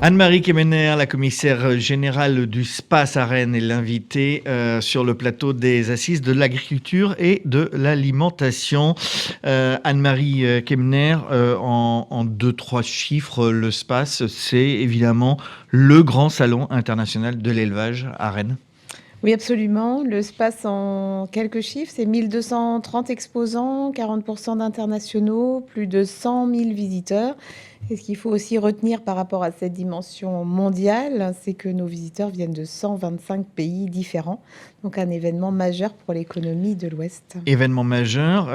Anne-Marie Kemener, la commissaire générale du SPACE à Rennes, est l'invitée sur le plateau des Assises de l'agriculture et de l'alimentation. Anne-Marie Kemener, en deux, trois chiffres, le SPACE, c'est évidemment le grand salon international de l'élevage à Rennes. Oui, absolument. Le SPACE, en quelques chiffres, c'est 1230 exposants, 40% d'internationaux, plus de 100 000 visiteurs. Et ce qu'il faut aussi retenir par rapport à cette dimension mondiale, c'est que nos visiteurs viennent de 125 pays différents. Donc un événement majeur pour l'économie de l'Ouest. Événement majeur,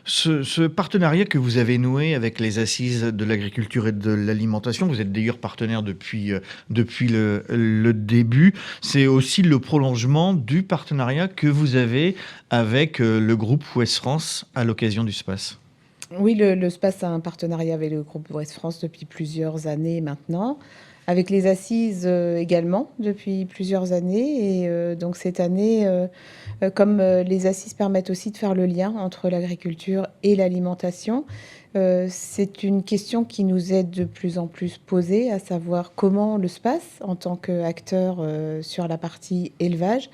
ce partenariat que vous avez noué avec les Assises de l'agriculture et de l'alimentation, vous êtes d'ailleurs partenaire depuis le début, c'est aussi le prolongement du partenariat que vous avez avec le groupe Ouest France à l'occasion du SPACE. Oui, le SPACE a un partenariat avec le groupe Ouest France depuis plusieurs années maintenant, avec les Assises également depuis plusieurs années. Et donc cette année, comme les Assises permettent aussi de faire le lien entre l'agriculture et l'alimentation, c'est une question qui nous est de plus en plus posée, à savoir comment le SPACE, en tant qu'acteur sur la partie élevage,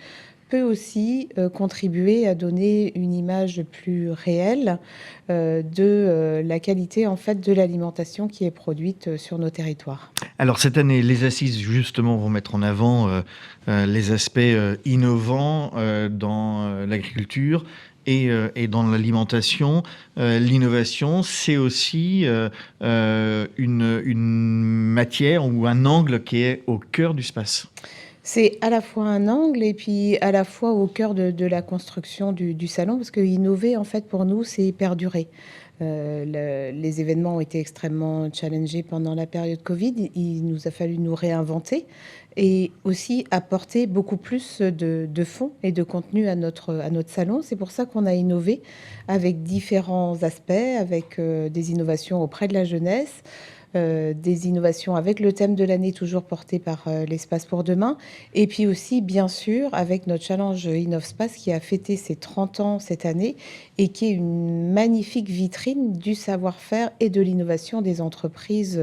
peut aussi contribuer à donner une image plus réelle de la qualité en fait de l'alimentation qui est produite sur nos territoires. Alors cette année, les Assises justement vont mettre en avant les aspects innovants dans l'agriculture et dans l'alimentation. L'innovation, c'est aussi une matière ou un angle qui est au cœur du SPACE. C'est à la fois un angle et puis à la fois au cœur de la construction du salon, parce que innover, en fait, pour nous, c'est perdurer. Les événements ont été extrêmement challengés pendant la période Covid. Il nous a fallu nous réinventer et aussi apporter beaucoup plus de fonds et de contenu à notre salon. C'est pour ça qu'on a innové avec différents aspects, avec des innovations auprès de la jeunesse, des innovations avec le thème de l'année toujours porté par l'Espace pour demain, et puis aussi bien sûr avec notre challenge InnovSpace qui a fêté ses 30 ans cette année et qui est une magnifique vitrine du savoir-faire et de l'innovation des entreprises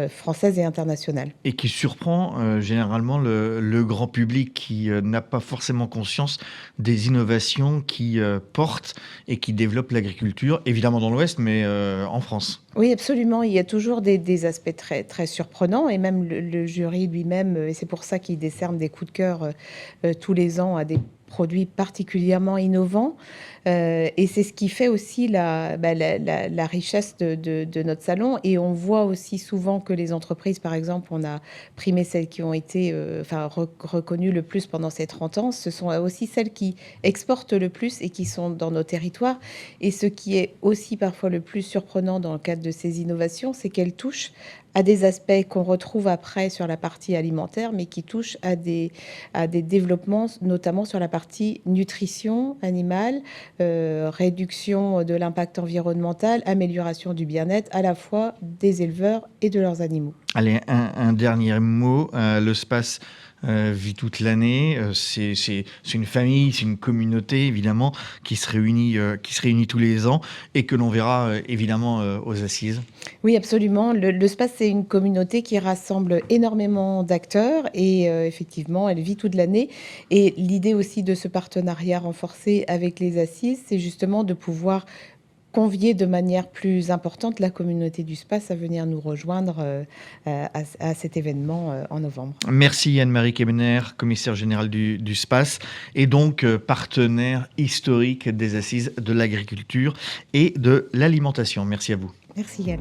françaises et internationales. Et qui surprend généralement le grand public qui n'a pas forcément conscience des innovations qui portent et qui développent l'agriculture, évidemment dans l'Ouest, mais en France. Oui, absolument. Il y a toujours des aspects très, très surprenants et même le jury lui-même, et c'est pour ça qu'il décerne des coups de cœur tous les ans à des produits particulièrement innovants. Et c'est ce qui fait aussi la richesse de notre salon. Et on voit aussi souvent que les entreprises, par exemple, on a primé celles qui ont été reconnues le plus pendant ces 30 ans. Ce sont aussi celles qui exportent le plus et qui sont dans nos territoires. Et ce qui est aussi parfois le plus surprenant dans le cadre de ces innovations, c'est qu'elles touchent à des aspects qu'on retrouve après sur la partie alimentaire, mais qui touchent à des développements, notamment sur la partie nutrition animale, réduction de l'impact environnemental, amélioration du bien-être à la fois des éleveurs et de leurs animaux. Allez, un dernier mot. Le SPACE vit toute l'année. C'est une famille, c'est une communauté, évidemment, qui se réunit tous les ans et que l'on verra évidemment aux Assises. Oui, absolument. Le SPACE, c'est une communauté qui rassemble énormément d'acteurs et effectivement, elle vit toute l'année. Et l'idée aussi de ce partenariat renforcé avec les Assises, c'est justement de pouvoir convier de manière plus importante la communauté du SPACE à venir nous rejoindre à cet événement en novembre. Merci Anne-Marie Kemener, commissaire générale du SPACE et donc partenaire historique des Assises de l'agriculture et de l'alimentation. Merci à vous. Merci Yann.